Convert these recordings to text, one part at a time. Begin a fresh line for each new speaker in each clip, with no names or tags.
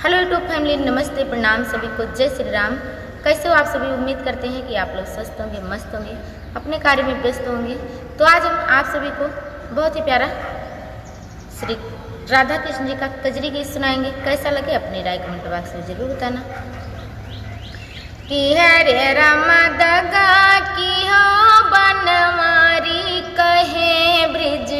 Hello YouTube family, नमस्ते, प्रणाम सभी को, जय श्री राम। कैसे हो आप सभी? उम्मीद करते हैं कि आप लोग स्वस्थ होंगे, मस्त होंगे, अपने कार्य में व्यस्त होंगे। तो आज हम आप सभी को बहुत ही प्यारा श्री राधा कृष्ण जी का कजरी गीत सुनाएंगे। कैसा लगे अपनी राय कमेंट बॉक्स में जरूर बताना। कि हरे राम दगा की हो बनवारी, कहे ब्रिज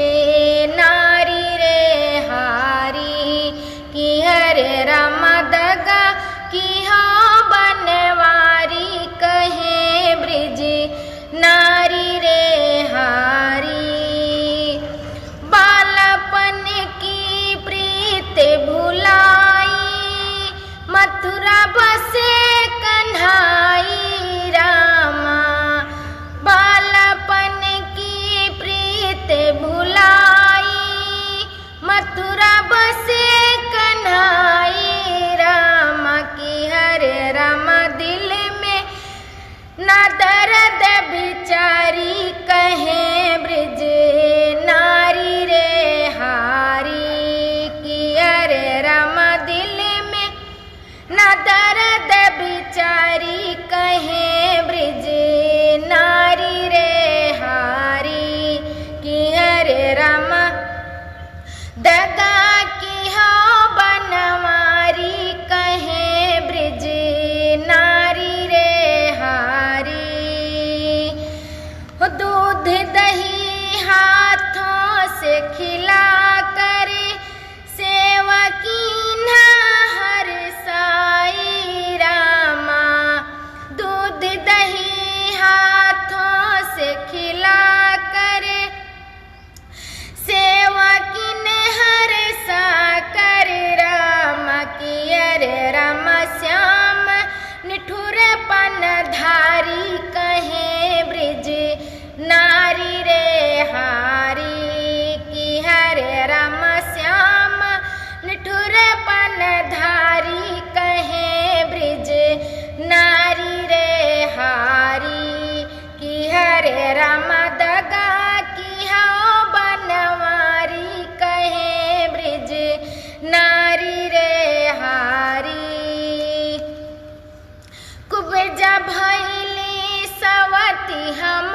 नारी रे हारी। कि हरे राम दगा की हो बनवारी, कहे ब्रिज नारी रे हारी। बालपन की प्रीत भुलाई, मथुरा बसे कन्हाई रामा। बालपन की प्रीत भुलाई, मथुरा बसे कन्हाई रामा। की हरे राम दिल में ना दर्द बिचारी, कहे ब्रिज नारी रे हारी। की हरे राम दिल में ना दर्द बिचारी, कहे ब्रिज नारी रे हारी। कि हरे राम दगा की हो बनवारी, कहे ब्रिज नारी रे हारी। दूध दही हाथों से खिला कर, सेवा कीन्हा हर साई रामा। दूध दही हाथों से खिला कर, सेवा किन हर सा कर रामा। की अरे राम श्याम निठुर पन धारी, कहे ब्रिज नारी रे हारी। की हरे राम श्याम निठुर पन धारी, कहे ब्रिज नारी रे हारी। की हरे राम दगा की हो बनवारी, कहे ब्रिज नारी रे हारी। कुब्जा भैली सवती हम